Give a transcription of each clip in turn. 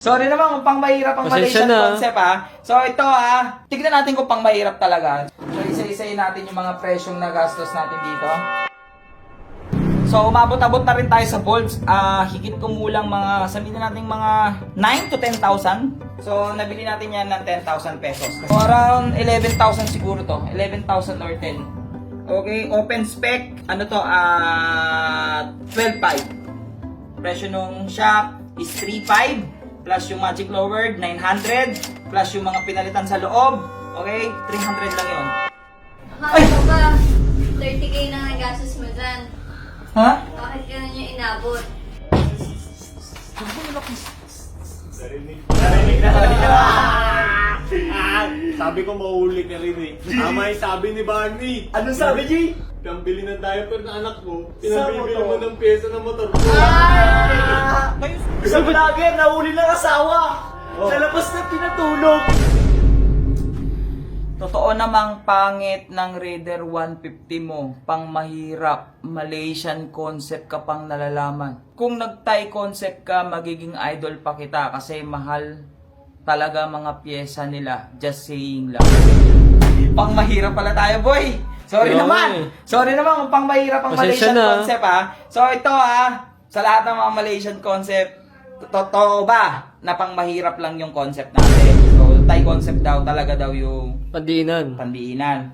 Sorry naman kung pang mahirap ang Malaysian concept So ito tignan natin kung pang mahirap talaga. So isa-isayin natin yung mga presyong nagastos natin dito. So umabot-abot na rin tayo sa bolts. Higit kumulang mga, sabihin na natin mga 9 to 10,000. So nabili natin yan ng 10,000 pesos. So around 11,000 siguro to. 11,000 or 10. Okay, open spec, ano to, 12,500. Presyo nung shock is 3,500. Plus yung magic lower, 900. Plus yung mga pinalitan sa loob. Okay? 300 lang yun. Ay! Ano ba? 30k na ang gastos mo dyan. Ha? Bakit ka na niyo inabot? Narinig na. Sabi ko mahuli ka rin eh. Tama yung sabi ni Barney. Ano sabi, G? Pambili ng diaper ng anak mo, pinabibili mo ng pyesa ng motor mo. Isang vlogger, nahuli ng asawa. Sa labas na pinatulog. Totoo namang pangit ng Raider 150 mo, pang mahirap, Malaysian concept ka pang nalalaman. Kung nag-Thai concept ka, magiging idol pa kita kasi mahal talaga mga pyesa nila. Just saying lang. Pang mahirap pala tayo, boy. Sorry naman. Sorry naman kung pang mahirap ang Malaysian concept So ito sa lahat ng mga Malaysian concept, totoo ba na pang mahirap lang yung concept natin? So Thai concept daw talaga daw yung Pandiinan.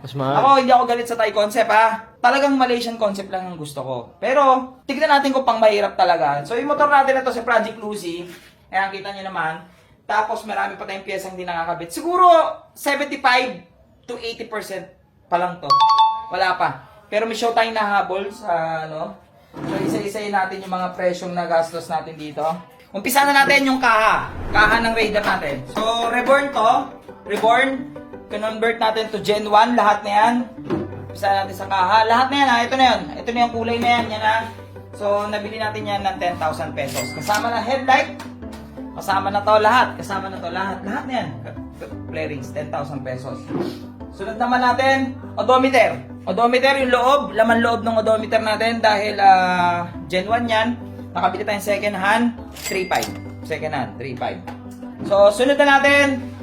Mas mahal. Ako, hindi ako galit sa Thai concept Talagang Malaysian concept lang ang gusto ko. Pero, tignan natin kung pang mahirap talaga. So, yung motor natin na to sa Project Lucy. Ayan, kita nyo naman. Tapos, marami pa tayong piyesang hindi nakakabit. Siguro, 75 to 80% pa lang to. Wala pa. Pero may show tayong nahabol sa So, isa-isayin natin yung mga presyong nagastos natin dito. Umpisa na natin yung kaha. Kaha ng Raider natin. So, reborn to. Reborn. Convert natin to Gen 1, lahat na yan. Umpisa natin sa kaha. Lahat na yan ito na yun. Ito na yung kulay na yan. Yan So, nabili natin yan ng 10,000 pesos. Kasama na headlight. Kasama na to lahat. Kasama na to lahat. Lahat na yan. Flarings, 10,000 pesos. Sunod naman natin, odometer. Odometer, yung loob. Laman loob ng odometer natin dahil Gen 1 yan. Nakabili tayong second hand, 3,500. Second hand, 3,500. So, sunod na natin,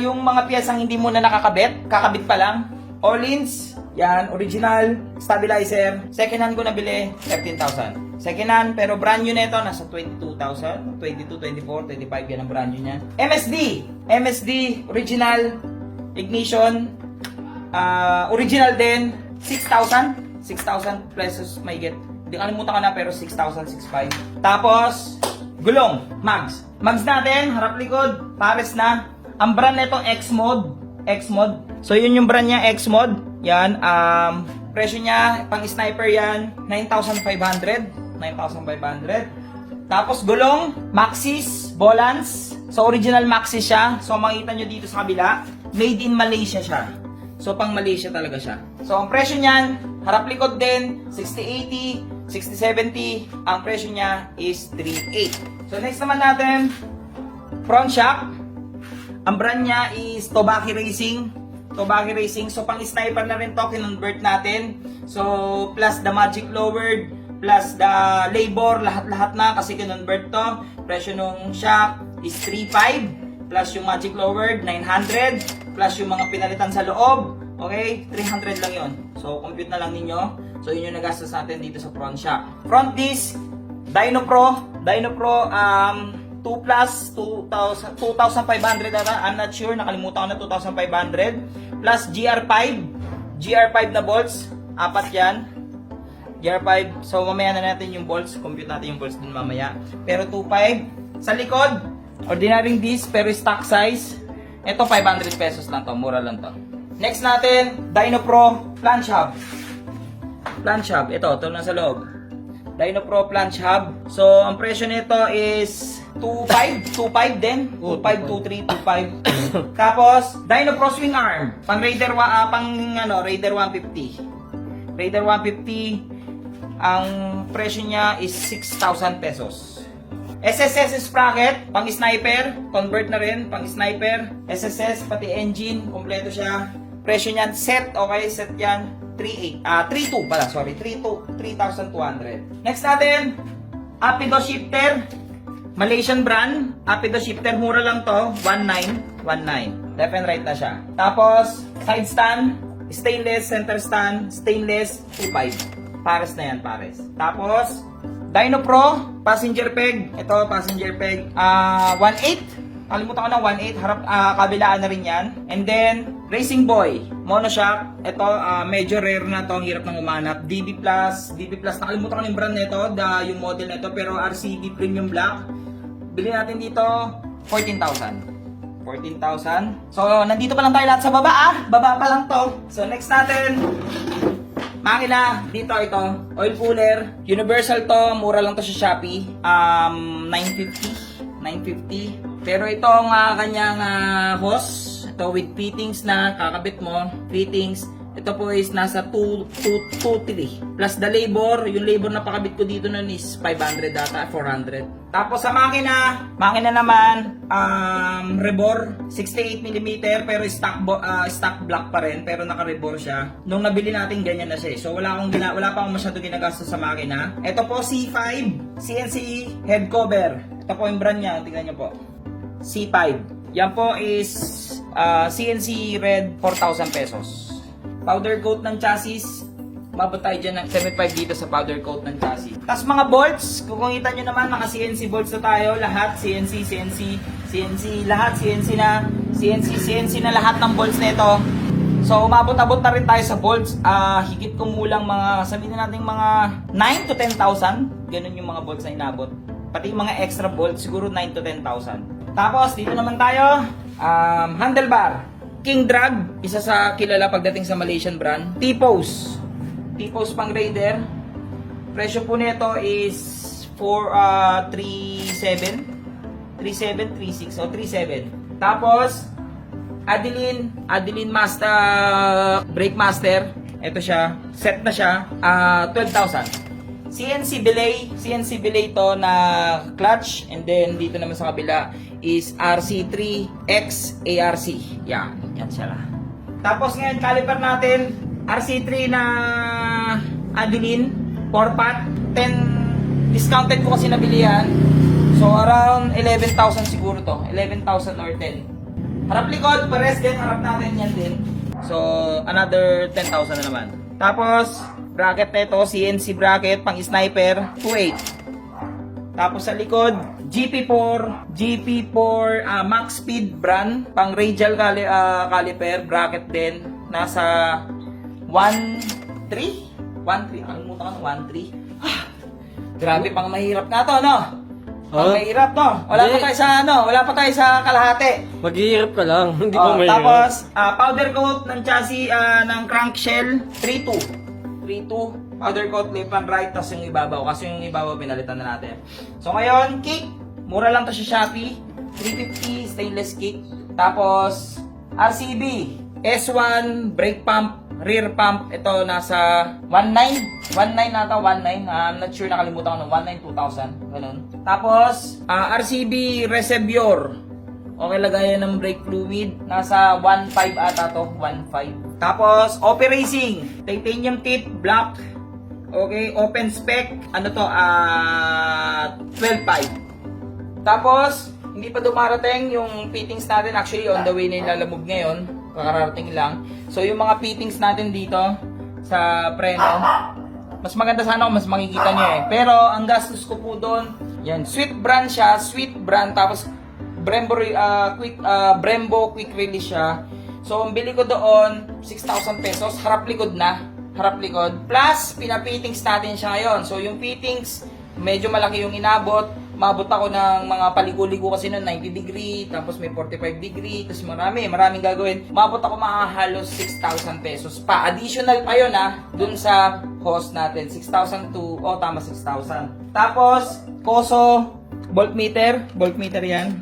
yung mga piyesang hindi muna nakakabit, kakabit pa lang. Orleans, yan, original, stabilizer. Second hand ko nabili, 13,000. Second hand, pero brand new nito, nasa 22,000. 22, 24, 25, yan ang brand new niyan. MSD, original, ignition, original din, 6,000. 6,000 pesos may get. Hindi kalimutan ko na pero 6,065. Tapos, gulong, mags. Mags natin, harap likod, pares na. Ang brand nito X-Mod. So yun yung brand niya, X-Mod. Yan, presyo niya, pang sniper yan, 9,500. 9,500. Tapos gulong, Maxxis, Bolans. So original Maxxis siya. So makita nyo dito sa kabila, made in Malaysia siya. So pang Malaysia talaga siya. So ang presyo niyan, harap likod din, 6080, 6070. Ang presyo niya is 3,800. So next naman natin, front shock. Ang brand niya is Tobaki Racing. Tobaki Racing. So pang sniper na rin to, kinonvert natin. So plus the magic lowered, plus the labor, lahat-lahat na kasi kinonvert to. Presyo nung shock is 3,500. Plus yung magic lowered, 900. Plus yung mga pinalitan sa loob, okay, 300 lang yon. So compute na lang ninyo. So yun yung nagastos natin dito sa front shock. Front disc, Dyno Pro 2 plus 2,500 ata. I'm not sure, nakalimutan ko na 2,500. Plus GR5 na bolts, 4 yan. GR5, so mamaya na natin yung bolts, compute natin yung bolts din mamaya. Pero 2,500. Sa likod, ordinary disc pero stock size. Ito 500 pesos lang to, mura lang to. Next natin, Dyno Pro flange hub. Flange hub, ito na sa loob. Dyno Pro flange hub. So, ang presyo nito is 2,500 din. 2,500, 2,300, 2,500. Tapos, Dyno Pro swing arm. Pang Raider, Raider 150. Raider 150, ang presyo niya is 6,000 pesos. SSS sprocket, pang sniper, convert na rin, pang sniper. SSS, pati engine, kompleto siya. Presyo niyan, set yan, 3,200 pala, sorry, 3,200. Next natin, Apido shifter. Malaysian brand, Apido shifter, mura lang to, 1919. Left and right na siya. Tapos, side stand, stainless, center stand, stainless, 25. Pares na yan, pares. Tapos, Dyno Pro, passenger peg. Ito, passenger peg, 1.8. Kalimutan ko ng 1.8, harap, kabilaan na rin yan. And then, Racing Boy, monoshock. Ito, medyo rare na to, ang hirap nang umanap. DB Plus, nakalimutan ko ng brand nito, yung model nito, pero RCB Premium Black. Bili natin dito, 14,000. 14,000. So, nandito pa lang tayo lahat sa baba, baba pa lang to. So, next natin, makina, dito ito, oil cooler, universal to, mura lang to sa Shopee, 950. Pero itong kanyang hose, ito with fittings na kakabit mo, fittings, ito po is nasa 230. Plus the labor, yung labor na pakabit ko dito nun is 500 data, 400. Tapos sa makina naman, rebor, 68mm, pero stock block pa rin, pero naka-rebor siya. Nung nabili natin, ganyan na siya. So wala pa akong masyado ginagastos sa makina. Ito po C5, CNC head cover. Ito po yung brand niya, tingnan niyo po. C5. Yan po is CNC red, 4,000 pesos. Powder coat ng chassis, mabot tayo dyan ng 75 dito sa powder coat ng chassis. Tapos mga bolts, kung kita nyo naman, naka CNC bolts na tayo, lahat CNC, lahat CNC na lahat ng bolts nito. So umabot-abot na rin tayo sa bolts, higit kumulang mga, sabihin na natin mga 9 to 10,000, ganun yung mga bolts na inabot. Pati yung mga extra bolts, siguro 9 to 10,000. Tapos dito naman tayo, handlebar. King Drag, isa sa kilala pagdating sa Malaysian brand. T-Pose pang Raider. Presyo po nito is 37, o 37. Tapos, Adeline Master, Brake Master. Ito siya, set na siya, 12,000. CNC belay to na clutch, and then dito naman sa kabila is RC3X ARC. Yan siya lang. Tapos ngayon, caliper natin, RC3 na Adeline, 4-pot, 10, discounted ko kasi nabili yan. So around 11,000 siguro to, 11,000 or 10. Harap likod, pares din, harap natin yan din. So another 10,000 na naman. Tapos, bracket nito, CNC bracket, pang sniper, 2.8. Tapos sa likod, GP4 Max Speed brand, pang radial caliper, bracket din, nasa 1.3, kalimutan ko, 1.3. Grabe, pang mahirap na to, no? Pang mahirap, no? Wala pa tayo sa kalahati. Maghihirap ka lang, hindi pa mahirap. Tapos, powder coat ng chassis ng crankshell, 3.2. Powder coat, left and right, tapos yung ibabaw. Kasi yung ibabaw, pinalitan na natin. So ngayon, kick. Mura lang to sa Shopee. 350 stainless kick. Tapos, RCB. S1, brake pump, rear pump. Ito, nasa 1.9. 1.9 nata, 1.9. I'm not sure, nakalimutan ko ng 1.9, 2,000. Ganun. Tapos, RCB Reservoir. Okay, lagayan ng brake fluid. Nasa 1.5 ata to. 1.5. Tapos, OP Racing. Titanium tip, black. Okay, open spec. Ano to? 12.5. Tapos, hindi pa dumarating yung fittings natin. Actually, on the way na yung lalamove ngayon. Kakarating lang. So, yung mga fittings natin dito sa preno, mas maganda sana kung mas makikita nyo eh. Pero, ang gastos ko po doon, yan, Sweet brand siya. Sweet brand. Tapos, Brembo quick release siya. So, ang bili ko doon, 6,000 pesos. Harap likod na. Harap likod. Plus, pinapittings natin siya ngayon. So, yung fittings, medyo malaki yung inabot. Mabot ako ng mga paligo-ligo kasi noon, 90 degree, tapos may 45 degree, tapos maraming gagawin. Mabot ako mga halos 6,000 pesos pa. Additional pa yun dun sa cost natin. 6,000 to, tama, 6,000. Tapos, Koso, voltmeter yan.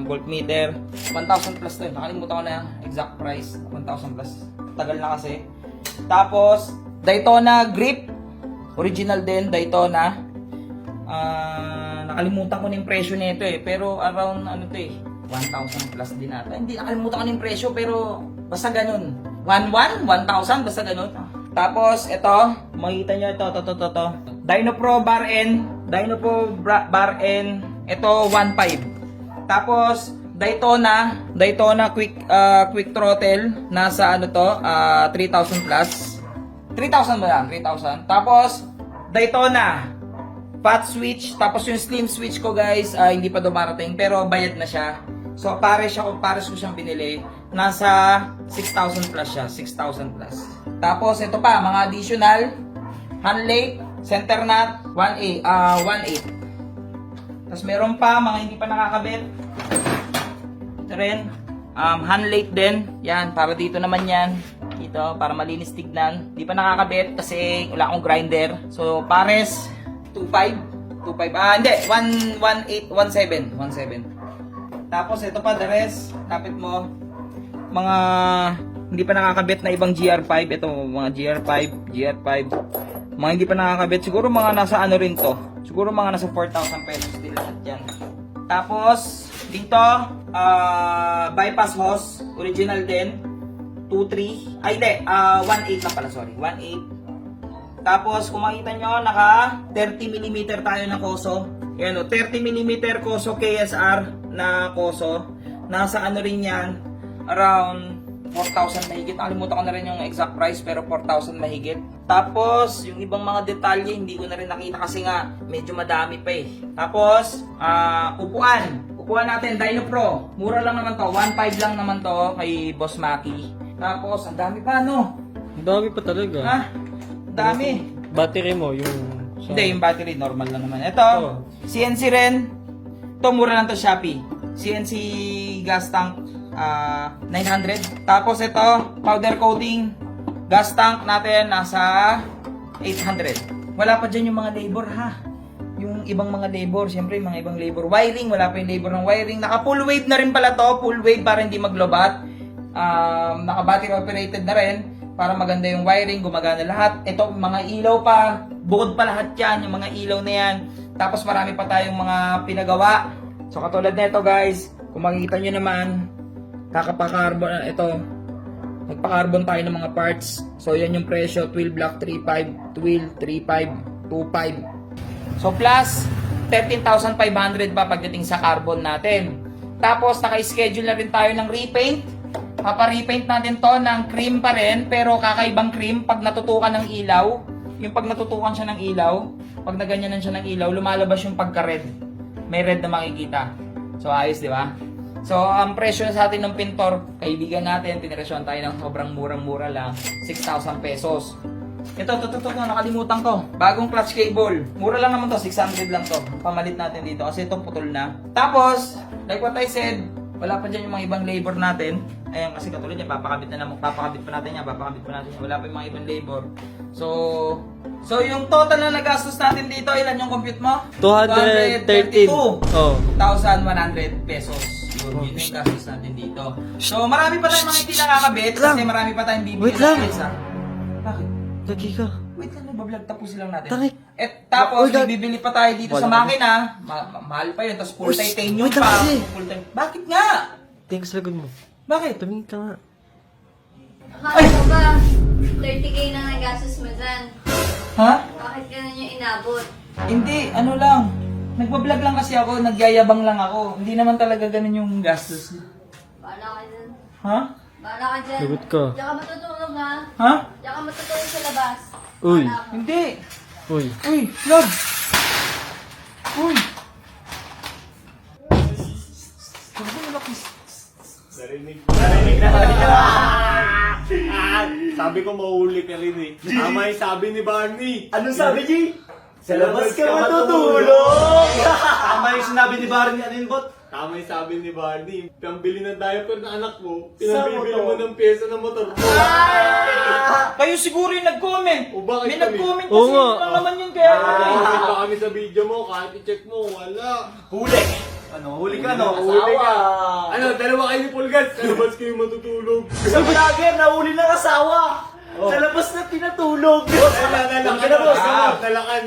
Voltmeter, 1,000 plus to. Nakalimutan ko na yung exact price. 1,000 plus. Tagal na kasi. Tapos, Daytona grip. Original din, Daytona. Nakalimutan ko na yung presyo nito eh. Pero around, 1,000 plus din ata. Hindi, nakalimutan ko na yung presyo, pero basta ganun. 1,100, 1,000, basta ganun. Tapos, ito, makikita nyo ito. Dyno Pro Bar N. Ito 1.5. Tapos Daytona quick throttle nasa ano to 3,000 plus. 3,000 ba yan? 3,000. Tapos Daytona fat switch, tapos yung slim switch ko guys hindi pa dumarating pero bayad na siya. So pares ko siyang binili. Nasa 6,000 plus siya, 6,000 plus. Tapos ito pa mga additional Hanley center nut 1.8. Tapos meron pa mga hindi pa nakakabit. Ito rin Hanley din. Yan, para dito naman yan. Dito, para malinis tignan. Hindi pa nakakabit kasi wala akong grinder. So pares 2.5. Hindi, 1.7. Tapos ito pa, the rest, lapit mo. Mga hindi pa nakakabit na ibang GR5. Ito, mga GR5. Mga hindi pa nakakabit. Siguro mga nasa ano rin to. Siguro mga nasa 4,000 pesos din lahat yan. Tapos, dito, bypass hose. Original din. 2.3. Ay, hindi. 1.8 na pala, sorry. 1.8. Tapos, kung makita nyo, naka 30mm tayo na koso. Yan o, 30mm koso KSR na koso. Nasa ano rin yan, around 4,000 mahigit. Nakalimutan ko na rin yung exact price, pero 4,000 mahigit. Tapos, yung ibang mga detalye, hindi ko na rin nakita kasi nga, medyo madami pa eh. Tapos, upuan. Upuan natin, Dyno Pro. Mura lang naman to, 1.5 lang naman to kay Boss Maki. Tapos, ang dami pa, no? Ang dami pa talaga. Ha? Ang dami. Battery mo, yung... Hindi, yung battery normal lang naman. Ito, CNC rin. Ito, mura lang to Shopee. CNC gas tank 900. Tapos ito, powder coating gas tank natin nasa 800. Wala pa dyan yung mga labor ha. Yung ibang mga labor, siyempre mga ibang labor. Wiring, wala pa yung labor ng wiring. Naka full wave na rin pala to. Full wave para hindi maglobat. Naka battery operated na rin. Para maganda yung wiring, gumagana lahat. Ito, mga ilaw pa. Bukod pa lahat yan, yung mga ilaw na yan. Tapos marami pa tayong mga pinagawa. So katulad nito guys, kung makikita nyo naman, kakapakarbon, ito, nagpa-carbon tayo ng mga parts. So yan yung presyo, 12 block 3.5, 12, 3.5, 2.5. So plus, 13,500 pa pagdating sa carbon natin. Tapos naka-schedule na rin tayo ng repaint. Papa-repaint natin to ng cream pa rin, pero kakaibang cream pag natutukan ng ilaw. Yung pag natutukan siya ng ilaw, pag naganyanan siya ng ilaw, lumalabas yung pagka-red. May red na makikita. So ayos, di ba? So ang presyo sa atin ng pintor, kaibigan natin, piniresyon tayo ng sobrang murang-mura lang, 6,000 pesos. Ito, nakalimutan ko. Bagong clutch cable. Mura lang naman to, 600 lang to. Pamalit natin dito kasi ito putol na. Tapos, like what I said, wala pa dyan yung mga ibang labor natin. Ayan, kasi katulad yan, papakabit pa natin yan. Wala pa yung mga ibang labor. So yung total na nagastos natin dito, ilan yung compute mo? 213. Oh. 2,100 pesos. Yun yung gastos natin dito. So marami pa tayong mga hindi nakakabit kasi marami pa tayong bibigyan Wait lang. ng pizza. Bakit? Lagi ka. Wait lang, nagbablog, tapusin lang natin. Tangik. Tapos, Oh, God. may bibili pa tayo dito sa makina. Mahal pa yun, tapos full Uy, titanium wait lang pa. kasi. Full time. Bakit nga? Tingin sa lagod mo. Bakit? Tumingin ka nga. Akala ko ba, 30k na nagastos mo dyan? Ha? Bakit ganun yung inabot? Hindi, ano lang. Nagbablog lang kasi ako, nagyayabang lang ako. Hindi naman talaga ganun yung gastos. Bahala ka dyan. Ha? Bahala ka dyan. Lagot ka. Diyan ka matutulog ha. Ha? Diyan ka matutulog sa labas. Uy. Bahala ka. Hindi. Uy. Uy, love. Uy. Narinig na. Sabi ko mahuli ka rin eh. Tama yung sabi ni Barney. Anong sabi, G? Sa labas ka matutulog! Tama yung sinabi ni Barney. Ano yun, bot? Tama yung sabi ni Barney. Pambili ng diaper ng anak mo, Sa pinabibili motor. mo ng pyesa ng motor mo. Kayo siguro yung nag-comment. O, bakit May kami? nag-comment Oo kasi nga. yun lang naman yun kaya. Nakikita pa kami sa video mo, kahit i-check mo, wala. Huli! Ano? Huli ka, no? Huli ka. Ano, dalawa kayo ni Pulgas. Sa labas kayo matutulog. Sa vlogger, nahuli ng asawa! Sa labas na pinatulog! Nalakan.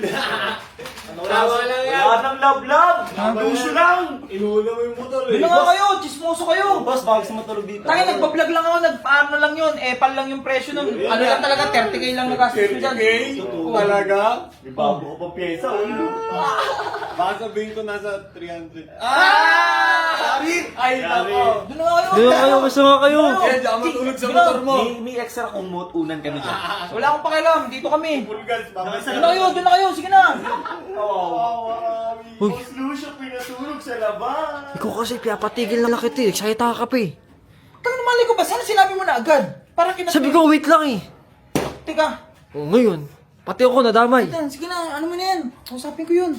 Tama lang yan. Wala nang love-love! Puso lang! Inuuna mo yung motor eh. Yun na nga kayo, chismoso kayo. Boss, bakit sa matulog dito? Tayo, nagpa-vlog lang ako, nag-ano lang yun, epal lang yung presyo nun. Ano lang talaga, 30k lang nagastos ko dyan. Talaga? May bago ko pa pyesa. Baka sabihin ko nasa 300. Ay, nako. Doon na kayo. Doon na kayo, basta nga kayo. Kaya di ako matulog sa motor mo. May extra kung unan kami dyan. Wala akong pakialam. Dito kami. Full gas, baka Doon na kayo, doon na kayo. Sige na. Uy. Boss Lucio, pinatulog sa labas. Ikaw kasi pinapatigil na lakit eh. Excited ka pa eh. Kang mali ko ba? Sana sinabi mo na agad. Para Sabi ko, wait lang eh. Teka. O ngayon, pati ako nadamay. Sige na. Ano mo na yan? Usapin ko yun.